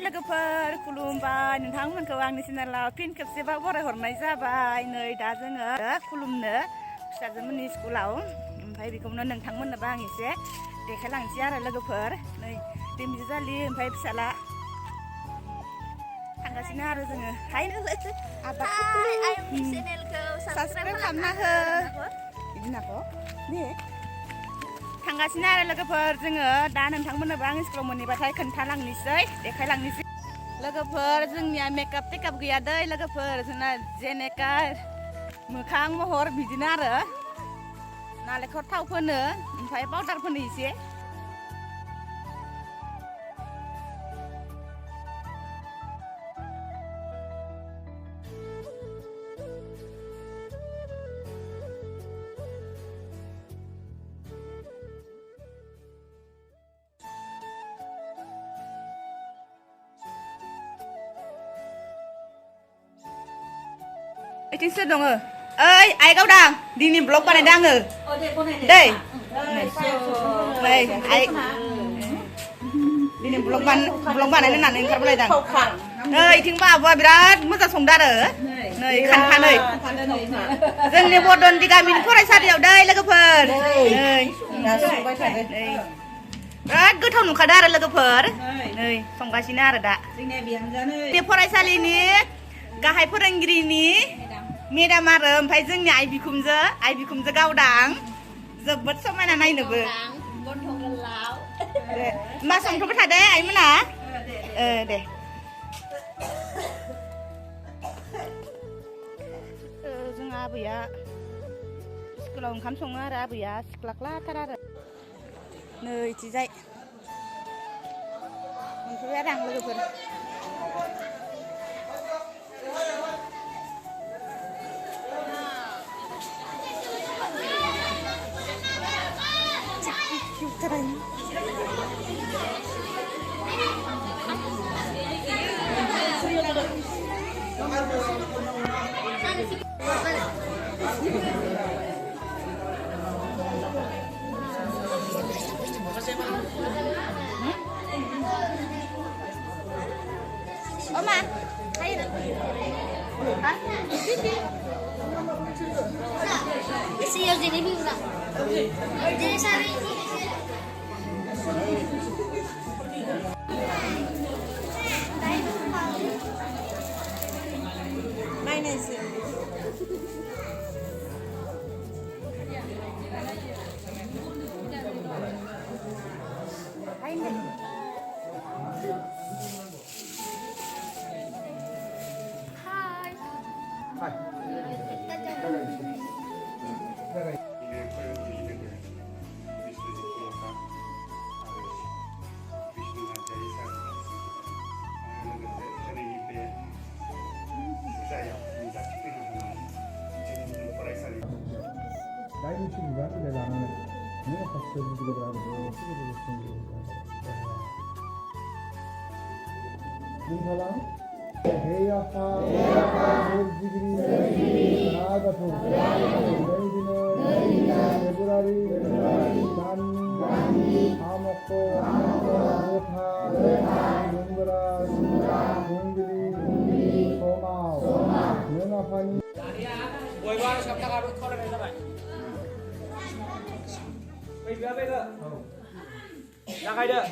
लोगोफोर खुलुमबाय नोंथांमोनखौ आंनि चेनेलाव फिन खेबसेबाव बरायहरनाय जाबाय। नै दा जोङो खुलुमनो फिसाजोमोननि स्कुलाव, ओमफ्राय बेखौनो नोंथांमोननोबो आं एसे देखायलांसै आरो लोगोफोर। नै बिमजो जालि ओमफ्राय फिसाला थांगासिनो आरो जोङो। हाय साबसक्राइब खालामना हो बिदिनाखौ थांगासिनो आरो लोगोफोर जोङो दा नोंथांमोननोबो आं स्कुलाव मोनहैबाथाय खोन्थालांनोसै देखायलांनोसै। लोगोफोर जोंनिया मेकआप टेकआप गैया दै लोगोफोर, जोंना जेनेका मोखां महर बिदिनो आरो नालेंखर थाव फोनो ओमफ्राय पाउडार फोनो एसे। इथिंसो दङ। ओइ आइ गावदां दिनै ब्लग बानायदों आङो दै। नै आइ दिनै ब्लग बानायनो होननानै ओंखारबोलायदां। नै इथिंबो आब'आ बिराद मोजां संदो आरो नै खान्थानै जोंनि बरदन्दि गामिनि फरायसालियाव दै लोगोफोर। नै बिराद गोथाव नुखादो आरो लोगोफोर। नै संगासिनो आरो दा बे फरायसालिनि गाहाय फोरोंगिरिनि मेदाम आरो ओमफ्राय जोंनि आइ बिखुमजो गावदां जोबोद समायना नायनोबो। मा संथ'बाय थादे आइमोना दे। जोंहा आबैया स्कुलाव ओंखाम सङो आरो आबैया सिख्लाख्लाथार आरो नै इथिजाय मोनफैबाय आरो आं लोगोफोर। Oma, ayo. Hah? Isi yang jadi bilang. Jadi sari. Mayonnaise. Daí ci guarda della nana, non ho fatto il video bravo, Bunhala, hey Afa, Degree, Nagato, February, Dani, Amoko, Ota, Mungara, Mungiri, Soma, Nenafani. Boy bar sabta karu thora nahi sabai. Bây giờ ra ngay được.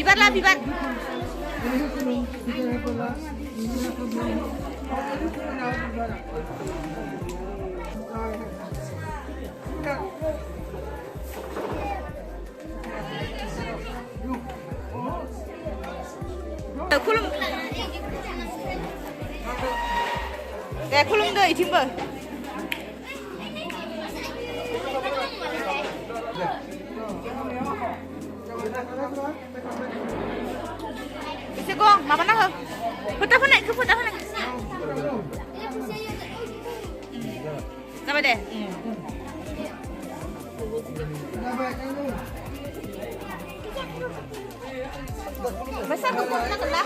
Bibar lah, bibar. Kulum. Kulum deh, timba. Bisa gong, makan apa? Putar naik, putar naik. Sampai deh. Besar tuh pun nak lah.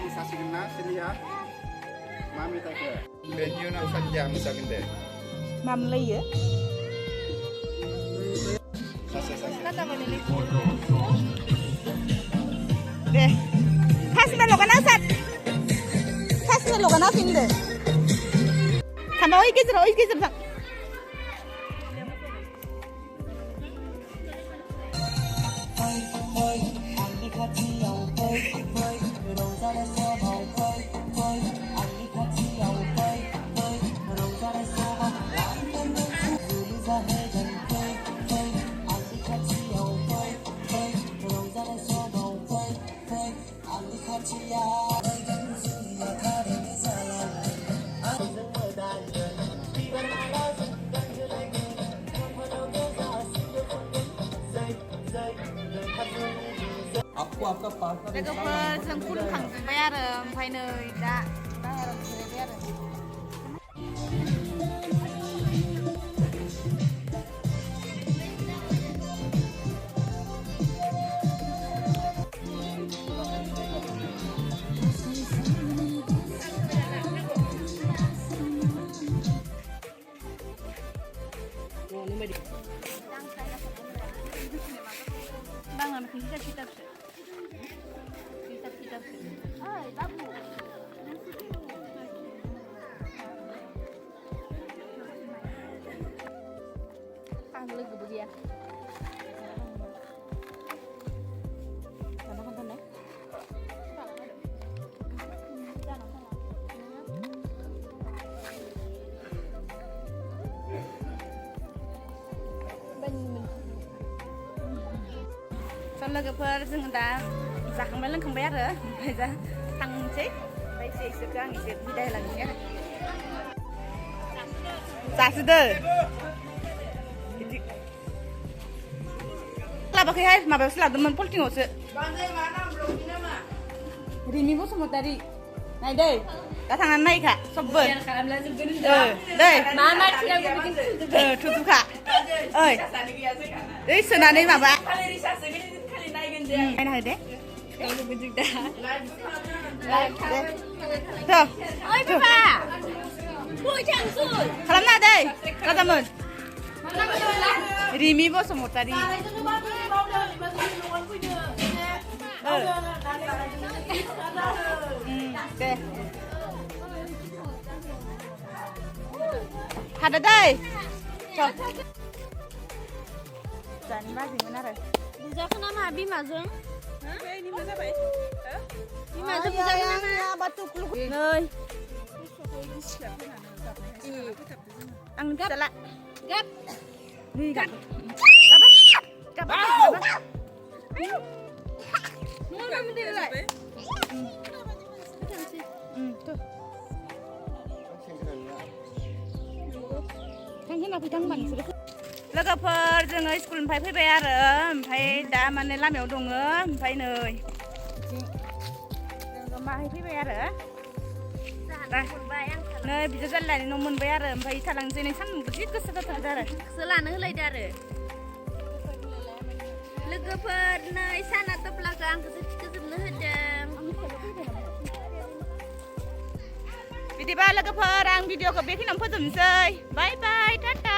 Sasigna selia mami tak ke venue nak saja misalkan deh Mam lay ya. sasa Deh. Kas na lo kana sat. Kas na lo kana fin deh. Sama oi ke jero. Legoper जों फुल खांजोबबाय आरो ओमफ्राय नै दा बाहेरायाव जिरायबाय आरो Bang, kita. Hai, babu. Lagi begitu ya. Mana kontennya? लोगोफोर जों दा जाखांबाय लोंखांबाय आरो ओमफ्राय दा थांसै ओमफ्राय एसेखौ आं एसे बिदाय होलांसै आरो जासोदो लाबोखैहाय माबायावसो लादोंमोन पलिटिंआवसो रिमि बसुमतारी नाय दै दा थांनानै नायखा सबबो दै थुथुखा ओइ सोनानै माबा नायना हो दे खालामना दै राजामोन रिमि Basumatary deh. Ada deh. Coba. Jangan bahas yang mana deh. Bujakan nama Abi Mazung. Ini masa apa? Abi Mazung bujakan nama. Batu kluk. Nih. Ang sala. Gap. Nih gap. Gap. Gap. Mau kami tidak. Tuh. Kan aku tangban sudah. Logoफोर जोङो स्कुलनिफ्राय फैबाय आरो ओमफ्राय दा माने लामायाव दङ ओमफ्राय नै जोङो माहाय फैबाय आरो नै बिदा जाल्लानि न' मोनबाय आरो ओमफ्राय थालांसै नै सान्दुंबो जि गोसा जाथारदो आरो सोलानो होलायदो आरो लोगोफोर नै साना टप्लाखौ आंखौ फोजोबनो होदों बिदिबा लोगोफोर आं भिडिअखौ बेखिनियावनो फोजोबनोसै बाय बाय टाटा